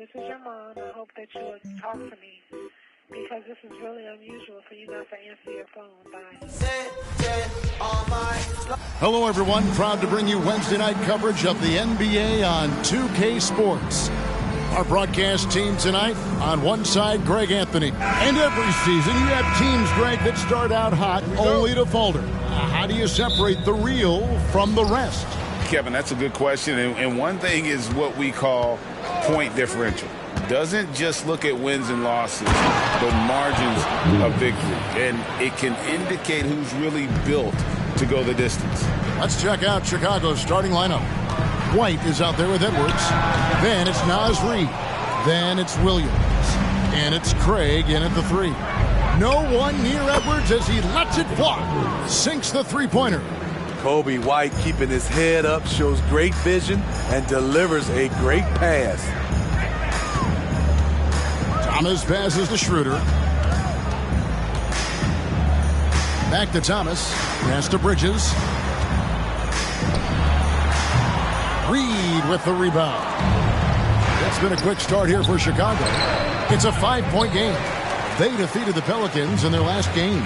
this is your mom. I hope that you will talk to me because this is really unusual for you not to answer your phone. Bye. Hello, everyone. Proud to bring you Wednesday night coverage of the NBA on 2K Sports. Our broadcast team tonight, on one side, Greg Anthony. And every season, you have teams, Greg, that start out hot only to falter. How do you separate the real from the rest? Kevin, that's a good question. And one thing is what we call point differential. Doesn't just look at wins and losses, but margins of victory. And it can indicate who's really built to go the distance. Let's check out Chicago's starting lineup. White is out there with Edwards. Then it's Naz Reid. Then it's Williams. And it's Craig in at the 3. No one near Edwards as he lets it fly. Sinks the three-pointer. Coby White keeping his head up, shows great vision, and delivers a great pass. Thomas passes to Schroeder. Back to Thomas. Pass to Bridges. Reid with the rebound. That's been a quick start here for Chicago. It's a 5-point game. They defeated the Pelicans in their last game.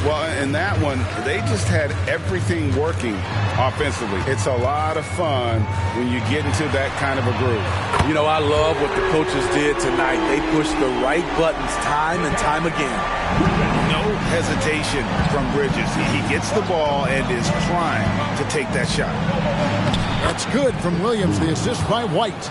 Well, in that one, they just had everything working offensively. It's a lot of fun when you get into that kind of a groove. You know, I love what the coaches did tonight. They pushed the right buttons time and time again. No hesitation from Bridges. He gets the ball and is trying to take that shot. That's good from Williams, the assist by White.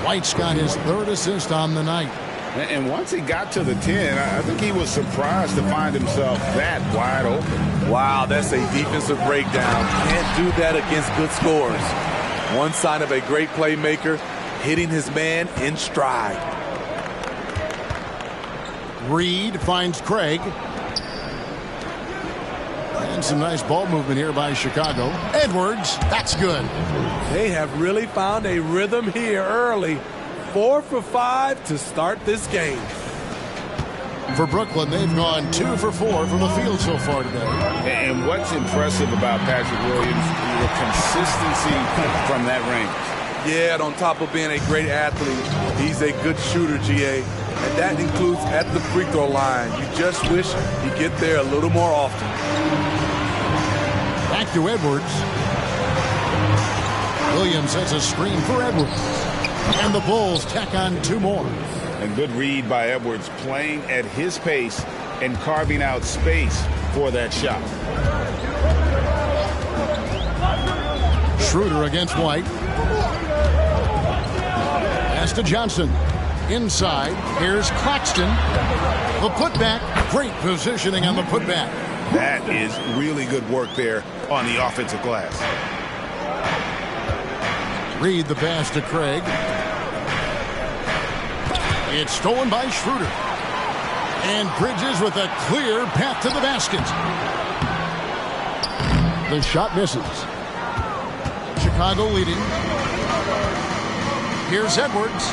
White's got his 3rd assist on the night. And once he got to the 10, I think he was surprised to find himself that wide open. Wow, that's a defensive breakdown. Can't do that against good scorers. One sign of a great playmaker, hitting his man in stride. Reid finds Craig. And some nice ball movement here by Chicago. Edwards, that's good. They have really found a rhythm here early. 4 for 5 to start this game. For Brooklyn, they've gone 2 for 4 from the field so far today. And what's impressive about Patrick Williams, the consistency from that range. Yeah, and on top of being a great athlete, he's a good shooter, GA. And that includes at the free throw line. You just wish he'd get there a little more often. Back to Edwards. Williams has a screen for Edwards. And the Bulls tack on 2 more. And good read by Edwards, playing at his pace and carving out space for that shot. Schroeder against White. Pass to Johnson. Inside, here's Claxton. The putback, great positioning on the putback. That is really good work there on the offensive glass. Reid the pass to Craig. It's stolen by Schroeder. And Bridges with a clear path to the basket. The shot misses. Chicago leading. Here's Edwards.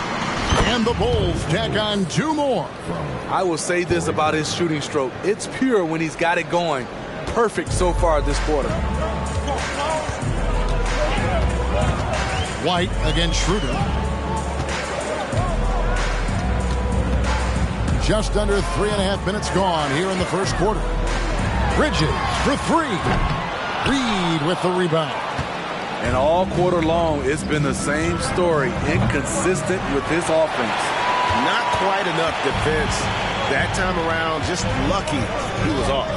And the Bulls tack on 2 more. I will say this about his shooting stroke. It's pure when he's got it going. Perfect so far this quarter. White against Schroeder. Just under 3.5 minutes gone here in the first quarter. Bridges for 3. Reid with the rebound. And all quarter long, it's been the same story. Inconsistent with his offense. Not quite enough defense that time around. Just lucky he was off.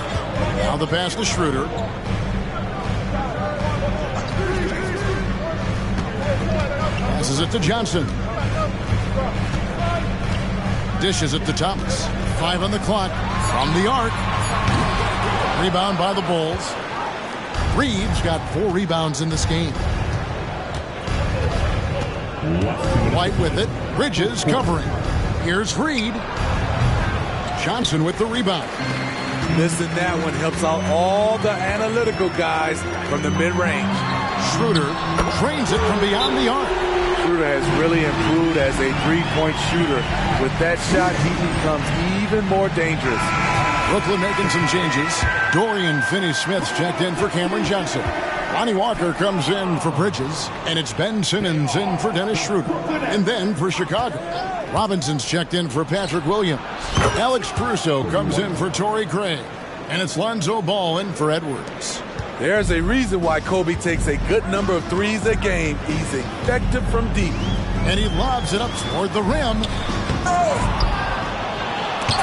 Now the pass to Schroeder. Passes it to Johnson. Dishes it to Thomas. 5 on the clock. From the arc. Rebound by the Bulls. Reid's got 4 rebounds in this game. White with it. Bridges covering. Here's Reid. Johnson with the rebound. Missing that one helps out all the analytical guys from the mid-range. Schroeder drains it from beyond the arc. Schroeder has really improved as a three-point shooter. With that shot, he becomes even more dangerous. Brooklyn making some changes. Dorian Finney-Smith's checked in for Cameron Johnson. Lonnie Walker comes in for Bridges, and it's Ben Simmons in for Dennis Schroeder. And then for Chicago, Robinson's checked in for Patrick Williams. Alex Caruso comes in for Torrey Craig, and it's Lonzo Ball in for Edwards. There's a reason why Kobe takes a good number of threes a game. He's effective from deep. And he lobs it up toward the rim.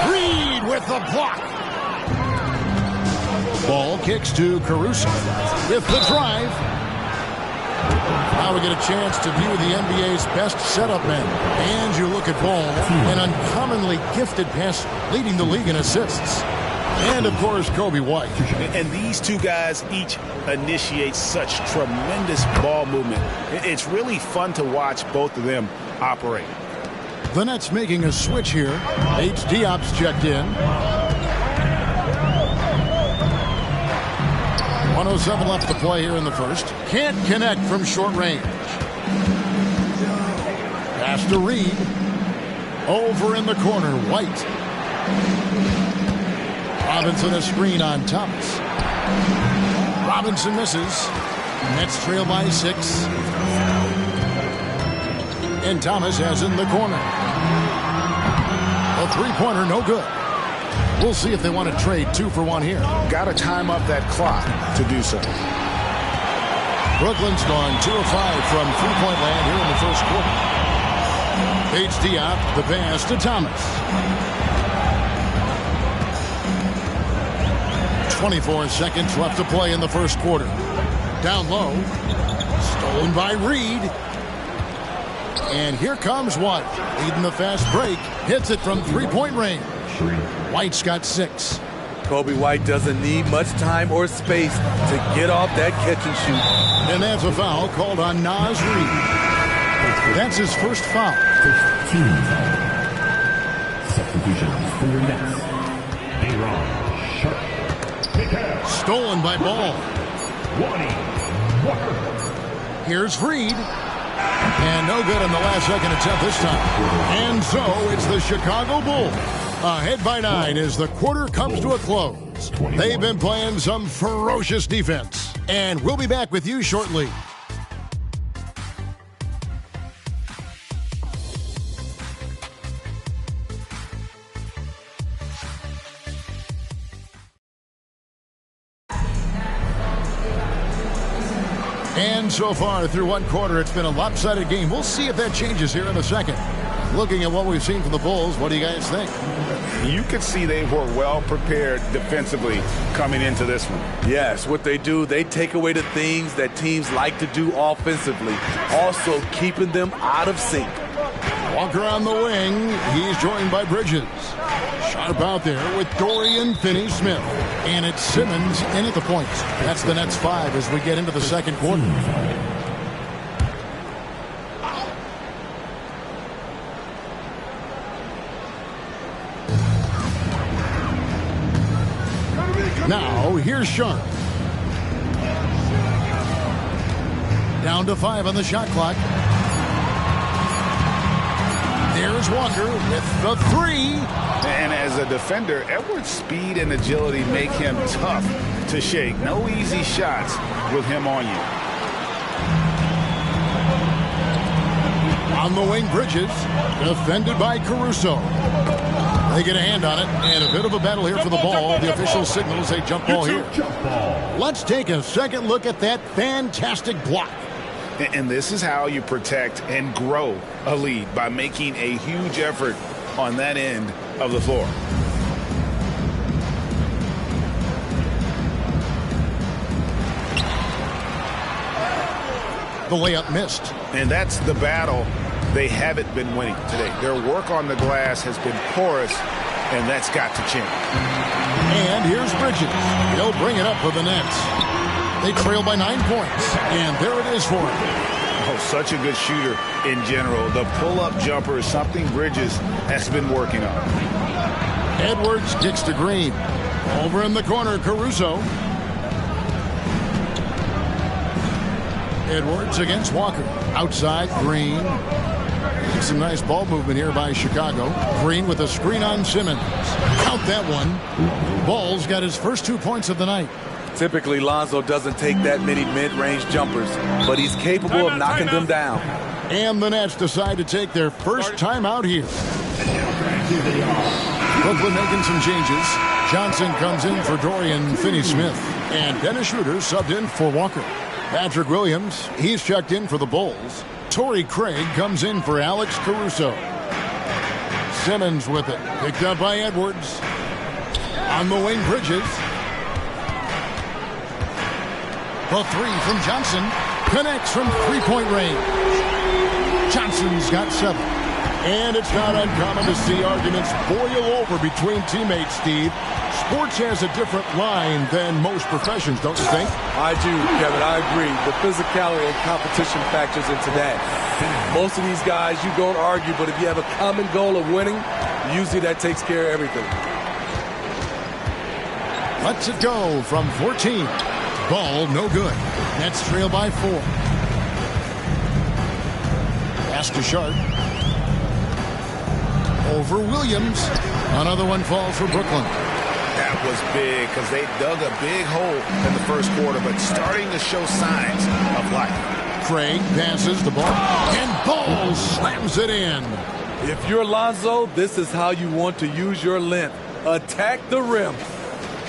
Reed with the block. Ball kicks to Caruso with the drive. Now we get a chance to view the NBA's best setup men. And you look at Ball, an uncommonly gifted passer, leading the league in assists. And, of course, Kobe White. And these two guys each initiate such tremendous ball movement. It's really fun to watch both of them operate. The Nets making a switch here. H. Diop's checked in. 1:07 left to play here in the first. Can't connect from short range. Pass to Reed. Over in the corner, White. Robinson a screen on Thomas. Robinson misses. Nets trail by 6. And Thomas has in the corner. A three-pointer, no good. We'll see if they want to trade 2 for 1 here. Got to time up that clock to do so. Brooklyn's gone 2 of 5 from three-point land here in the first quarter. H. Diop, the pass to Thomas. 24 seconds left to play in the first quarter. Down low. Stolen by Reed. And here comes White. Leading the fast break. Hits it from three-point range. White's got 6. Kobe White doesn't need much time or space to get off that catch and shoot. And that's a foul called on Naz Reid. That's his first foul. 15. Substitution for your Nets. Aaron Sharp. Stolen by Ball. Lonnie Walker. Here's Reed. And no good on the last second attempt this time. And so it's the Chicago Bulls ahead by 9 as the quarter comes to a close. They've been playing some ferocious defense. And we'll be back with you shortly. And so far through one quarter, it's been a lopsided game. We'll see if that changes here in a second. Looking at what we've seen from the Bulls, what do you guys think? You could see they were well prepared defensively coming into this one. Yes, what they do, they take away the things that teams like to do offensively, also keeping them out of sync. Walker on the wing. He's joined by Bridges. Sharp out there with Dorian Finney-Smith. And it's Simmons in at the point. That's the Nets 5 as we get into the second quarter. Now, here's Sharp. Down to 5 on the shot clock. There's Walker with the 3. And as a defender, Edwards' speed and agility make him tough to shake. No easy shots with him on you. On the wing, Bridges, defended by Caruso. They get a hand on it, and a bit of a battle here for the ball. The official signals a jump ball here. Let's take a second look at that fantastic block. And this is how you protect and grow a lead, by making a huge effort on that end of the floor. The layup missed. And that's the battle they haven't been winning today. Their work on the glass has been porous, and that's got to change. And here's Bridges. He'll bring it up for the Nets. They trail by 9 points, and there it is for him. Oh, such a good shooter in general. The pull-up jumper is something Bridges has been working on. Edwards kicks to Green. Over in the corner, Caruso. Edwards against Walker. Outside, Green. Some nice ball movement here by Chicago. Green with a screen on Simmons. Count that one. Ball's got his first 2 points of the night. Typically, Lonzo doesn't take that many mid-range jumpers, but he's capable of knocking them down. And the Nets decide to take their first timeout here. Brooklyn making some changes. Johnson comes in for Dorian Finney-Smith. And Dennis Schroeder subbed in for Walker. Patrick Williams, he's checked in for the Bulls. Torrey Craig comes in for Alex Caruso. Simmons with it. Picked up by Edwards. On the wing, Bridges. The three from Johnson. Connects from three-point range. Johnson's got 7. And it's not uncommon to see arguments boil over between teammates, Steve. Sports has a different line than most professions, don't you think? I do, Kevin. I agree. The physicality and competition factors into that. Most of these guys, you don't argue, but if you have a common goal of winning, usually that takes care of everything. Lets it go from 14. Ball no good. Nets trail by 4. Pass to Sharp. Over Williams. Another one falls for Brooklyn. That was big because they dug a big hole in the first quarter, but starting to show signs of life. Craig passes the ball, and Ball slams it in. If you're Lonzo, this is how you want to use your length. Attack the rim.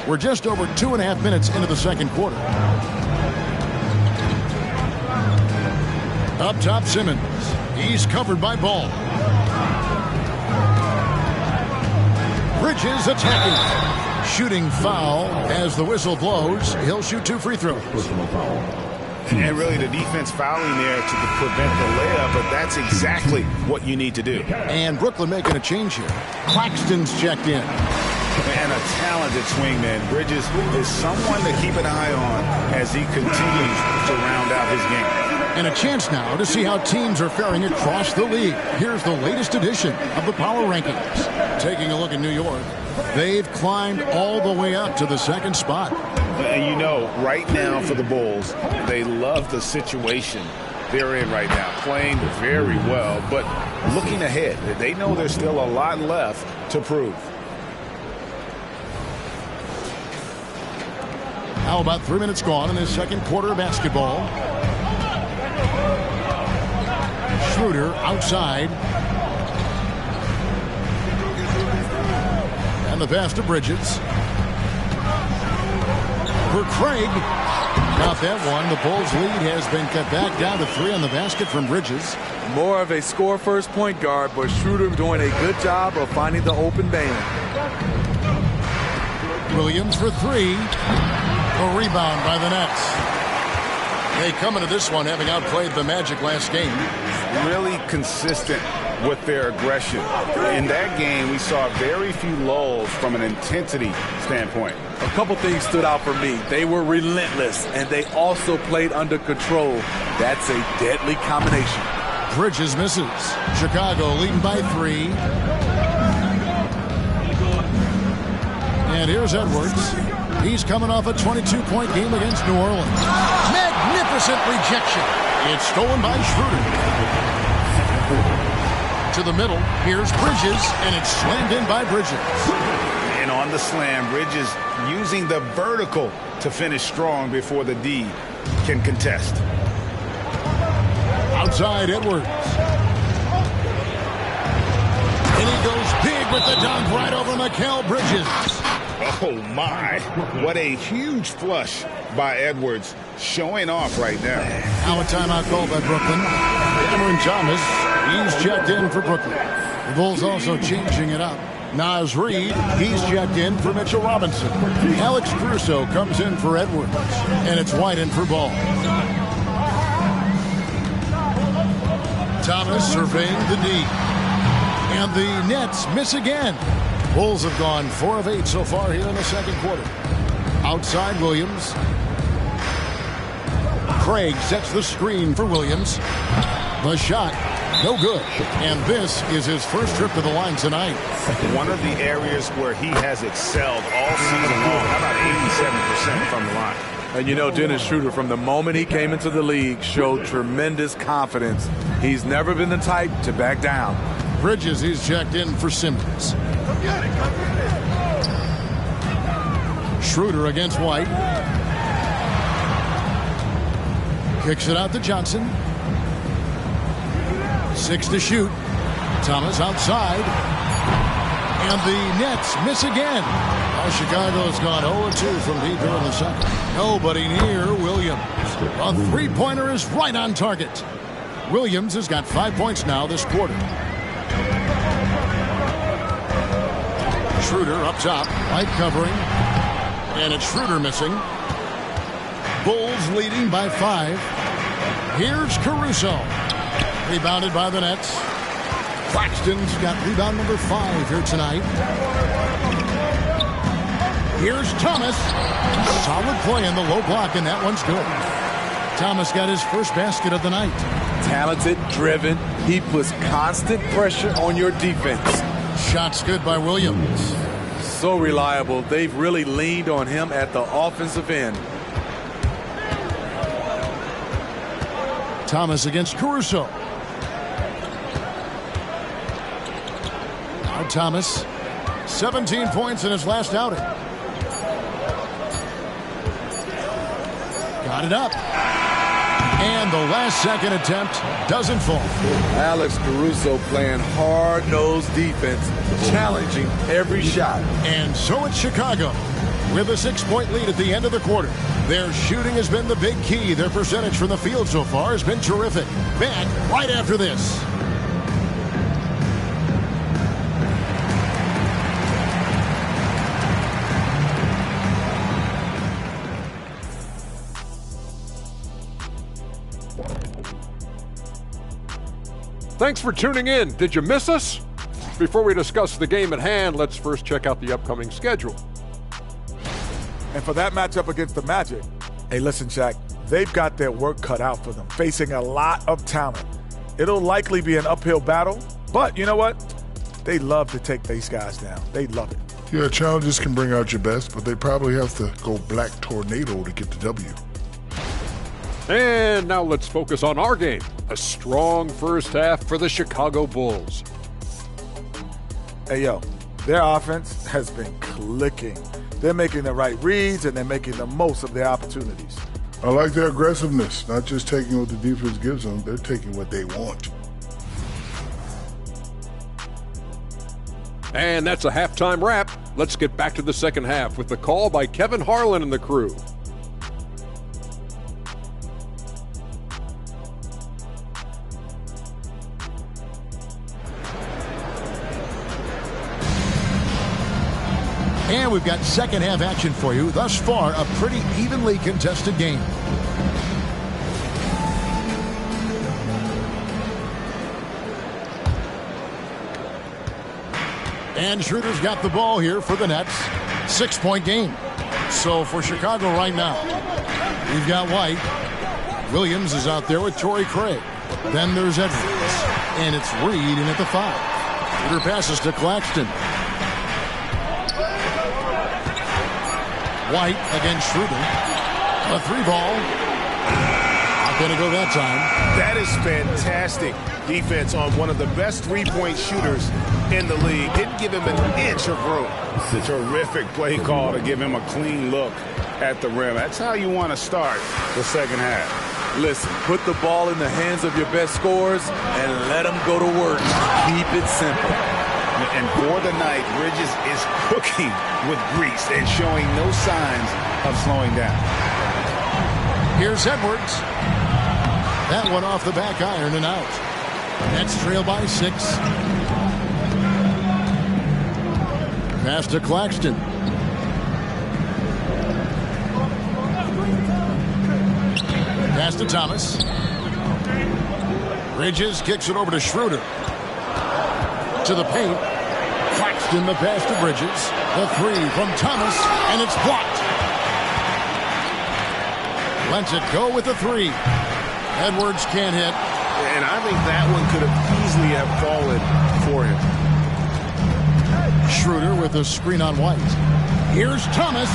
We're just over 2.5 minutes into the second quarter. Up top, Simmons. He's covered by Ball. Bridges attacking. Shooting foul as the whistle blows. He'll shoot 2 free throws. And really the defense fouling there to prevent the layup, but that's exactly what you need to do. And Brooklyn making a change here. Claxton's checked in. And a talented swingman. Bridges is someone to keep an eye on as he continues to round out his game. And a chance now to see how teams are faring across the league. Here's the latest edition of the Power Rankings. Taking a look at New York, they've climbed all the way up to the 2nd spot. And you know, right now for the Bulls, they love the situation they're in right now, playing very well, but looking ahead, they know there's still a lot left to prove. How about 3 minutes gone in this second quarter of basketball? Schroeder outside. And the pass to Bridges. For Craig. Not that one. The Bulls' lead has been cut back down to 3 on the basket from Bridges. More of a score-first point guard, but Schroeder doing a good job of finding the open man. Williams for 3. A rebound by the Nets. They come into this one having outplayed the Magic last game. Really consistent with their aggression. In that game, we saw very few lulls from an intensity standpoint. A couple things stood out for me. They were relentless, and they also played under control. That's a deadly combination. Bridges misses. Chicago leading by 3. And here's Edwards. He's coming off a 22-point game against New Orleans. Magnificent rejection. It's stolen by Schroeder. To the middle, here's Bridges, and it's slammed in by Bridges. And on the slam, Bridges using the vertical to finish strong before the D can contest. Outside, Edwards. And he goes big with the dunk right over Mikal Bridges. Oh, my. What a huge flush by Edwards, showing off right now. Now a timeout called by Brooklyn. Cameron Thomas, he's checked in for Brooklyn. The Bulls also changing it up. Naz Reid, he's checked in for Mitchell Robinson. Alex Caruso comes in for Edwards. And it's White in for Ball. Thomas surveying the D. And the Nets miss again. Bulls have gone 4 of 8 so far here in the second quarter. Outside Williams. Craig sets the screen for Williams. The shot, no good. And this is his first trip to the line tonight. One of the areas where he has excelled all season long. How about 87% from the line? And you know, Dennis Schroeder, from the moment he came into the league, showed tremendous confidence. He's never been the type to back down. Bridges, he's checked in for Simmons. Schroeder against White. Kicks it out to Johnson. 6 to shoot. Thomas outside. And the Nets miss again. Chicago's gone 0-2 from deep here in the second. Nobody near Williams. A three-pointer is right on target. Williams has got 5 points now this quarter. Schroeder up top. White covering. And it's Schroeder missing. Bulls leading by 5. Here's Caruso. Rebounded by the Nets. Claxton's got rebound number 5 here tonight. Here's Thomas. Solid play in the low block, and that one's good. Thomas got his first basket of the night. Talented, driven. He puts constant pressure on your defense. Shots good by Williams. So reliable. They've really leaned on him at the offensive end. Thomas against Caruso. Now Thomas, 17 points in his last outing. Got it up. And the last second attempt doesn't fall. Alex Caruso playing hard-nosed defense, challenging every shot. And so it's Chicago with a 6-point lead at the end of the quarter. Their shooting has been the big key. Their percentage from the field so far has been terrific. Back right after this. Thanks for tuning in. Did you miss us? Before we discuss the game at hand, let's first check out the upcoming schedule. And for that matchup against the Magic, hey, listen, Shaq, they've got their work cut out for them, facing a lot of talent. It'll likely be an uphill battle, but you know what? They love to take these guys down. They love it. Yeah, challenges can bring out your best, but they probably have to go black tornado to get the W. And now let's focus on our game. A strong first half for the Chicago Bulls. Hey, yo, their offense has been clicking. They're making the right reads, and they're making the most of their opportunities. I like their aggressiveness, not just taking what the defense gives them, they're taking what they want. And that's a halftime wrap. Let's get back to the second half with the call by Kevin Harlan and the crew. And we've got second half action for you. Thus far, a pretty evenly contested game. And Schroeder's got the ball here for the Nets. 6-point game. So for Chicago right now, we've got White. Williams is out there with Torrey Craig. Then there's Edwards. And it's Reed in at the 5. Schroeder passes to Claxton. White against Schroeder. A 3-ball. Not going to go that time. That is fantastic defense on one of the best three-point shooters in the league. Didn't give him an inch of room. Terrific play call to give him a clean look at the rim. That's how you want to start the second half. Listen, put the ball in the hands of your best scorers and let them go to work. Keep it simple. And for the night, Bridges is cooking with grease and showing no signs of slowing down. Here's Edwards. That one off the back iron and out. Nets trail by 6. Pass to Claxton. Pass to Thomas. Bridges kicks it over to Schroeder. To the paint. Claxton the pass to Bridges. The 3 from Thomas, and it's blocked. Lets it go with the 3. Edwards can't hit. And I think that one could have easily have fallen for him. Schroeder with a screen on White. Here's Thomas.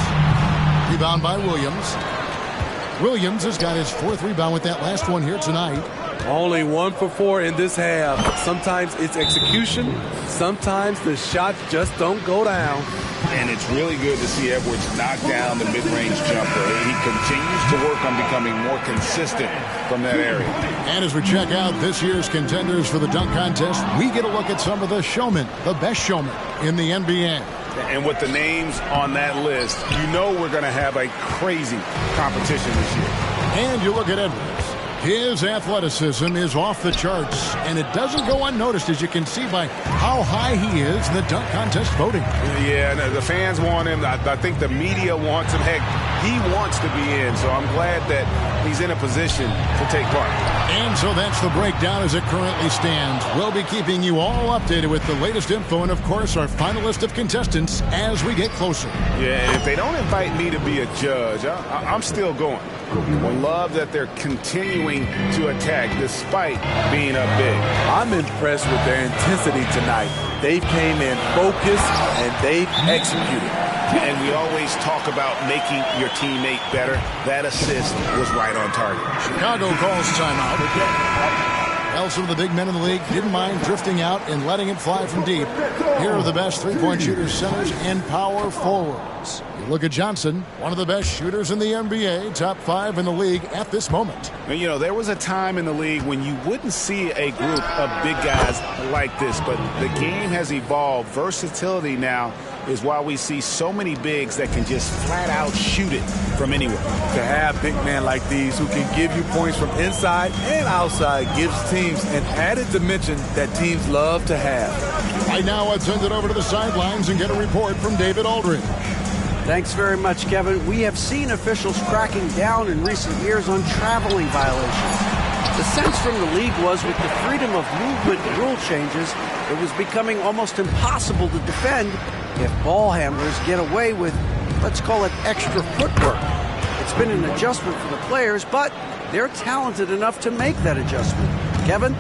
Rebound by Williams. Williams has got his 4th rebound with that last one here tonight. Only 1 for 4 in this half. Sometimes it's execution. Sometimes the shots just don't go down. And it's really good to see Edwards knock down the mid-range jumper. He continues to work on becoming more consistent from that area. And as we check out this year's contenders for the dunk contest, we get a look at some of the showmen, the best showmen in the NBA. And with the names on that list, you know we're going to have a crazy competition this year. And you look at Edwards. His athleticism is off the charts, and it doesn't go unnoticed, as you can see by how high he is in the dunk contest voting. Yeah, the fans want him. I think the media wants him. Heck, he wants to be in, so I'm glad that he's in a position to take part. And so that's the breakdown as it currently stands. We'll be keeping you all updated with the latest info and, of course, our final list of contestants as we get closer. Yeah, if they don't invite me to be a judge, I'm still going. I love that they're continuing to attack despite being up big. I'm impressed with their intensity tonight. They came in focused and they've executed. And we always talk about making your teammate better. That assist was right on target. Chicago calls timeout. Well, some of the big men in the league didn't mind drifting out and letting it fly from deep. Here are the best three-point shooters, centers, and power forwards. You look at Johnson, one of the best shooters in the NBA, top 5 in the league at this moment. You know, there was a time in the league when you wouldn't see a group of big guys like this, but the game has evolved. Versatility now is why we see so many bigs that can just flat out shoot it from anywhere. To have big men like these who can give you points from inside and outside gives teams an added dimension that teams love to have. Right now, I'd send it over to the sidelines and get a report from David Aldridge. Thanks very much, Kevin. We have seen officials cracking down in recent years on traveling violations. The sense from the league was with the freedom of movement rule changes, it was becoming almost impossible to defend if ball handlers get away with, let's call it, extra footwork. It's been an adjustment for the players, but they're talented enough to make that adjustment. Kevin?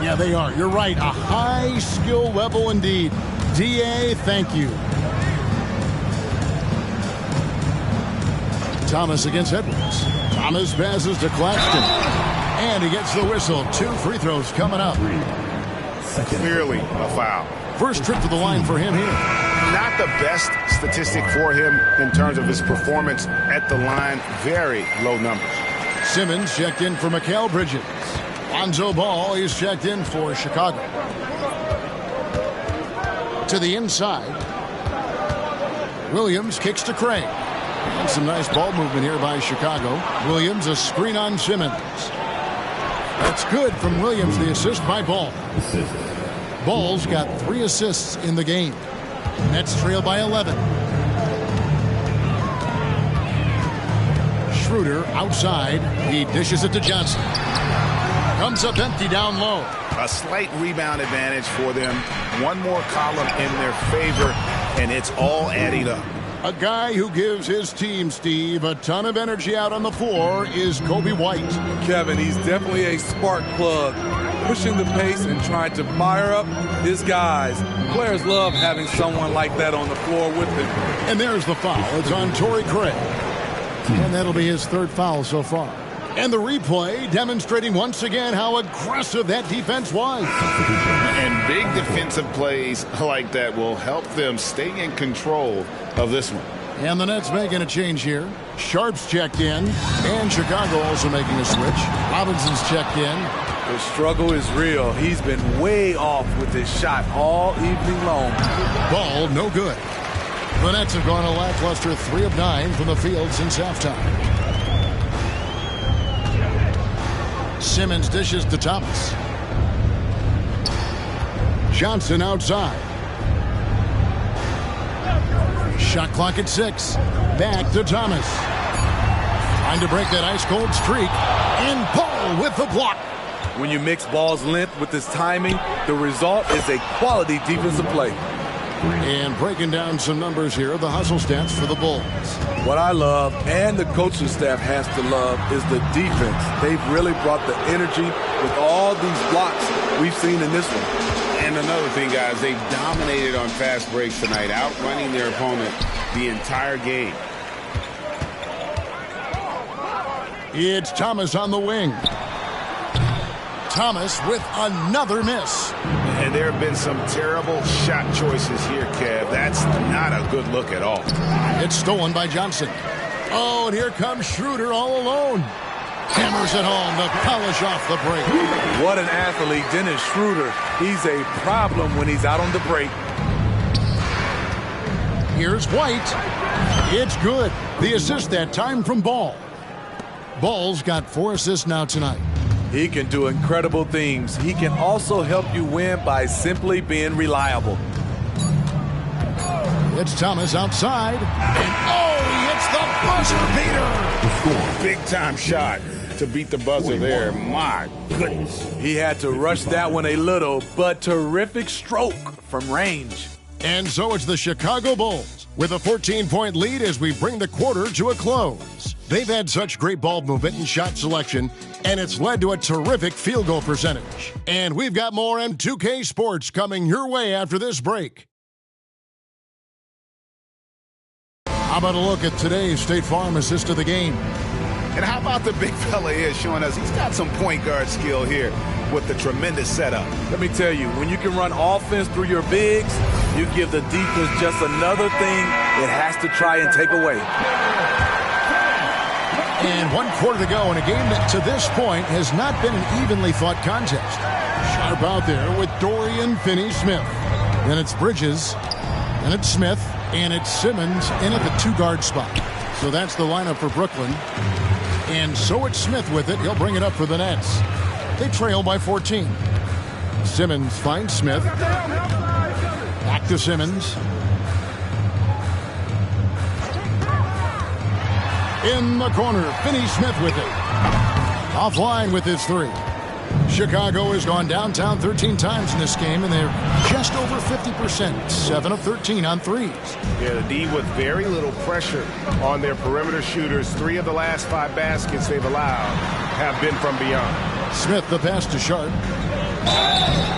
Yeah, they are. You're right. A high skill level indeed. DA, thank you. Thomas against Edwards. Thomas passes to Claxton. And he gets the whistle. 2 free throws coming up. Clearly a foul. First trip to the line for him here. Not the best statistic for him in terms of his performance at the line. Very low numbers. Simmons checked in for Mikal Bridges. Lonzo Ball is checked in for Chicago. To the inside. Williams kicks to Craig. And some nice ball movement here by Chicago. Williams, a screen on Simmons. That's good from Williams, the assist by Ball. Ball's got 3 assists in the game. Nets trail by 11. Schroeder outside. He dishes it to Johnson. Comes up empty down low. A slight rebound advantage for them. One more column in their favor, and it's all adding up. A guy who gives his team, Steve, a ton of energy out on the floor is Kobe White. Kevin, he's definitely a spark plug, pushing the pace and trying to fire up his guys. Players love having someone like that on the floor with them. And there's the foul. It's on Torrey Craig. And that'll be his 3rd foul so far. And the replay demonstrating once again how aggressive that defense was. And big defensive plays like that will help them stay in control of this one. And the Nets making a change here. Sharp's checked in. And Chicago also making a switch. Robinson's checked in. The struggle is real. He's been way off with his shot all evening long. Ball no good. The Nets have gone a lackluster 3 of 9 from the field since halftime. Simmons dishes to Thomas. Johnson outside. Shot clock at 6. Back to Thomas. Trying to break that ice-cold streak. And Ball with the block. When you mix Ball's length with his timing, the result is a quality defensive play. And breaking down some numbers here, the hustle stats for the Bulls. What I love, and the coaching staff has to love, is the defense. They've really brought the energy with all these blocks we've seen in this one. And another thing, guys, they've dominated on fast breaks tonight, outrunning their opponent the entire game. It's Thomas on the wing. Thomas with another miss. And there have been some terrible shot choices here, Kev. That's not a good look at all. It's stolen by Johnson. Oh, and here comes Schroeder all alone. Hammers it home to polish off the break. What an athlete, Dennis Schroeder. He's a problem when he's out on the break. Here's White. It's good. The assist that time from Ball. Ball's got 4 assists now tonight. He can do incredible things. He can also help you win by simply being reliable. It's Thomas outside. And oh, he hits the buzzer beater. Big time shot to beat the buzzer there. My goodness. He had to rush that one a little, but terrific stroke from range. And so it's the Chicago Bulls with a 14-point lead as we bring the quarter to a close. They've had such great ball movement and shot selection, and it's led to a terrific field goal percentage. And we've got more M2K Sports coming your way after this break. How about a look at today's State Farm assist of the game? And how about the big fella here showing us he's got some point guard skill here with the tremendous setup. Let me tell you, when you can run offense through your bigs, you give the defense just another thing it has to try and take away. And 1 quarter to go in a game that to this point has not been an evenly fought contest. Sharp out there with Dorian Finney-Smith. Then it's Bridges, then it's Smith, and it's Simmons in at the 2-guard spot. So that's the lineup for Brooklyn. And so it's Smith with it. He'll bring it up for the Nets. They trail by 14. Simmons finds Smith. Back to Simmons. In the corner, Finney-Smith with it. Offline with his 3. Chicago has gone downtown 13 times in this game, and they're just over 50%, 7 of 13 on threes. Yeah, the D with very little pressure on their perimeter shooters. 3 of the last 5 baskets they've allowed have been from beyond. Smith the pass to Sharp.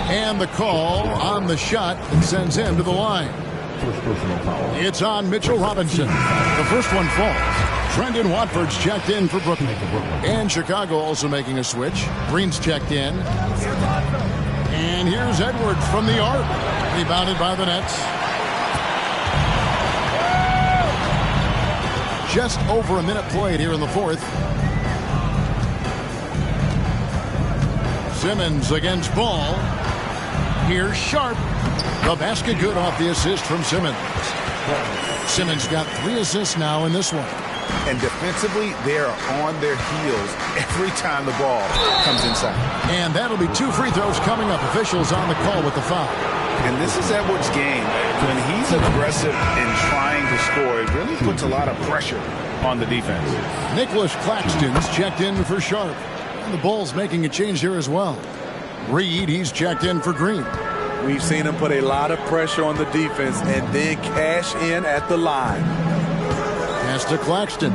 And the call on the shot that sends him to the line. First personal foul. It's on Mitchell Robinson. The first one falls. Trendon Watford's checked in for Brooklyn. And Chicago also making a switch. Green's checked in. And here's Edwards from the arc. Rebounded by the Nets. Just over a minute played here in the fourth. Simmons against Ball. Here's Sharp. The basket good off the assist from Simmons. Simmons got 3 assists now in this one. And defensively, they're on their heels every time the ball comes inside. And that'll be 2 free throws coming up. Officials on the call with the foul. And this is Edwards' game. When he's aggressive and trying to score, it really puts a lot of pressure on the defense. Nicholas Claxton's checked in for Sharp. And the Bulls making a change here as well. Reed, he's checked in for Green. We've seen him put a lot of pressure on the defense and then cash in at the line. Pass to Claxton.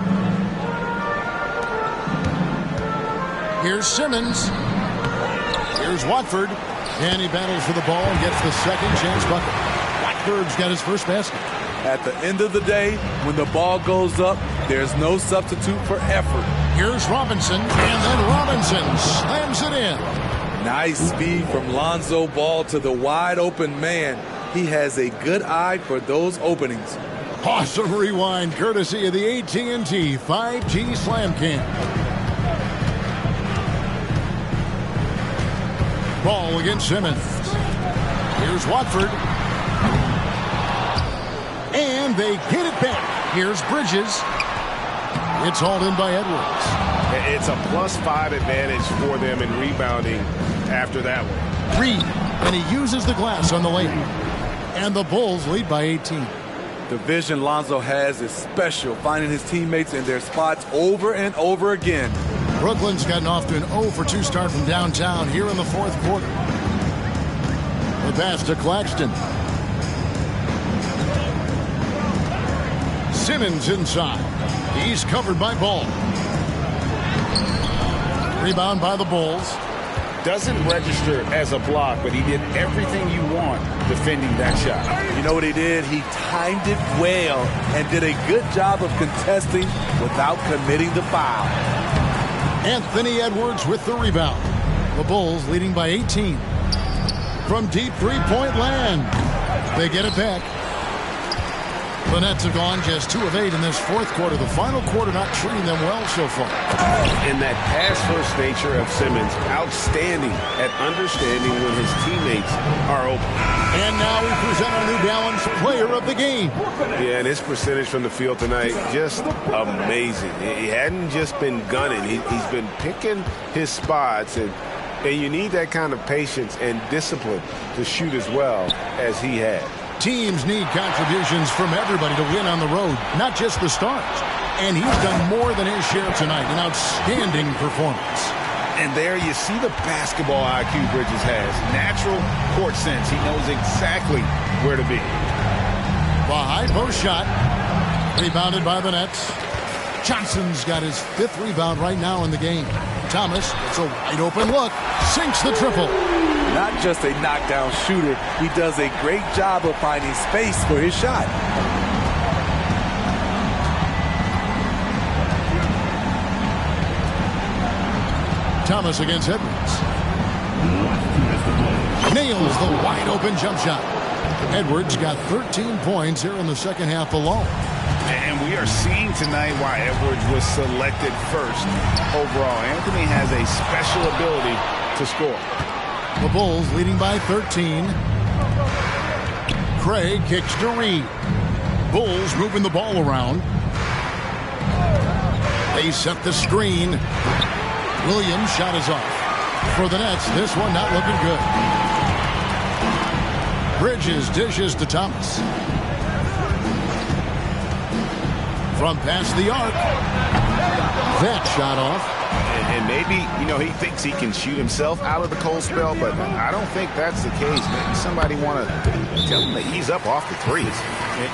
Here's Simmons. Here's Watford. And he battles for the ball and gets the second chance bucket. Watford's got his first basket. At the end of the day, when the ball goes up, there's no substitute for effort. Here's Robinson. And then Robinson slams it in. Nice speed from Lonzo Ball to the wide open man. He has a good eye for those openings. Awesome rewind courtesy of the AT&T 5G Slam Cam. Ball against Simmons. Here's Watford. And they get it back. Here's Bridges. It's hauled in by Edwards. It's a +5 advantage for them in rebounding after that one. Reed, and he uses the glass on the layup. And the Bulls lead by 18. The vision Lonzo has is special, finding his teammates in their spots over and over again. Brooklyn's gotten off to an 0-for-2 start from downtown here in the fourth quarter. The pass to Claxton. Simmons inside. He's covered by Ball. Rebound by the Bulls. Doesn't register as a block, but he did everything you want defending that shot. You know what he did? He timed it well and did a good job of contesting without committing the foul. Anthony Edwards with the rebound. The Bulls leading by 18. from deep three-point land. They get it back. The Nets have gone just 2 of 8 in this fourth quarter. The final quarter not treating them well so far. And that pass-first nature of Simmons, outstanding at understanding when his teammates are open. And now we present our New Balance player of the game. Yeah, and his percentage from the field tonight, just amazing. He hadn't just been gunning. He's been picking his spots, and you need that kind of patience and discipline to shoot as well as he had. Teams need contributions from everybody to win on the road, not just the stars. And he's done more than his share tonight. An outstanding performance. And there you see the basketball IQ Bridges has. Natural court sense. He knows exactly where to be. The high post shot. Rebounded by the Nets. Johnson's got his 5th rebound right now in the game. Thomas gets a wide open look. Sinks the triple. Not just a knockdown shooter, he does a great job of finding space for his shot. Thomas against Edwards. Nails the wide open jump shot. Edwards got 13 points here in the second half alone. And we are seeing tonight why Edwards was selected first overall. Anthony has a special ability to score. The Bulls leading by 13. Craig kicks to Reed. Bulls moving the ball around. They set the screen. Williams' shot is off. For the Nets, this one not looking good. Bridges dishes to Thomas. From past the arc. That shot off. And maybe, he thinks he can shoot himself out of the cold spell, but I don't think that's the case. Maybe somebody want to tell him that he's up off the threes.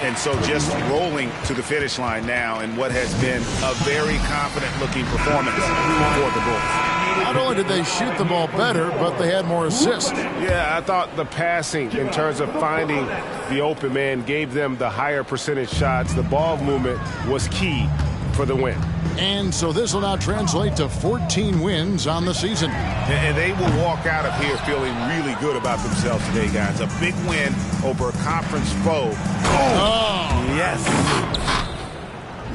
And so just rolling to the finish line now in what has been a very confident-looking performance for the Bulls. Not only did they shoot the ball better, but they had more assists. Yeah, I thought the passing in terms of finding the open man gave them the higher percentage shots. The ball movement was key for the win. And so this will now translate to 14 wins on the season. And they will walk out of here feeling really good about themselves today, guys. A big win over a conference foe. Oh, yes.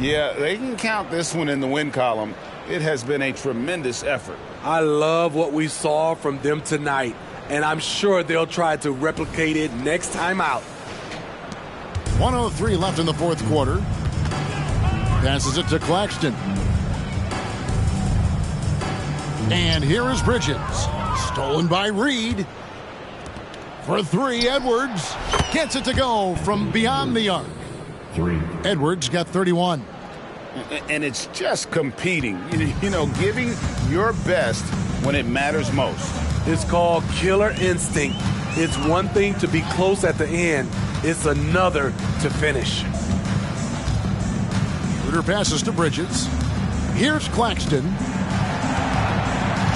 Yeah, they can count this one in the win column. It has been a tremendous effort. I love what we saw from them tonight, and I'm sure they'll try to replicate it next time out. 1:03 left in the fourth quarter. Passes it to Claxton. And here is Bridges. Stolen by Reed. For 3, Edwards. Gets it to go from beyond the arc. 3. Edwards got 31. And it's just competing. Giving your best when it matters most. It's called killer instinct. It's one thing to be close at the end. It's another to finish. Schroeder passes to Bridges. Here's Claxton.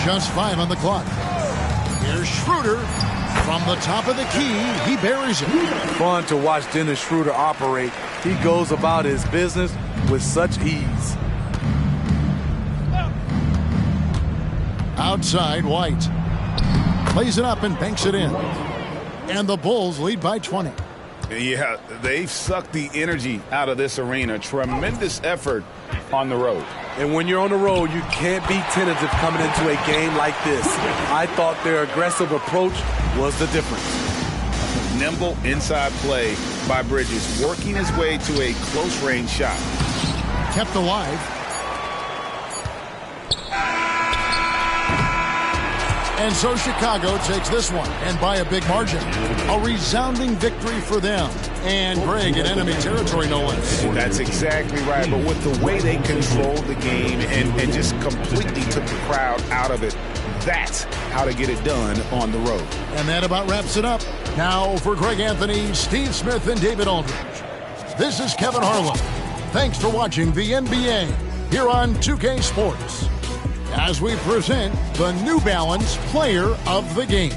Just 5 on the clock. Here's Schroeder. From the top of the key, he buries it. Fun to watch Dennis Schroeder operate. He goes about his business with such ease. Outside, White. Plays it up and banks it in. And the Bulls lead by 20. Yeah, they've sucked the energy out of this arena. Tremendous effort on the road. And when you're on the road, you can't be tentative coming into a game like this. I thought their aggressive approach was the difference. Nimble inside play by Bridges, working his way to a close-range shot. Kept alive. And so Chicago takes this one, and by a big margin. A resounding victory for them. And Greg in enemy territory, no less. That's exactly right. But with the way they controlled the game and just completely took the crowd out of it, that's how to get it done on the road. And that about wraps it up. Now for Greg Anthony, Steve Smith, and David Aldridge. This is Kevin Harlan. Thanks for watching the NBA here on 2K Sports, as we present the New Balance Player of the Game.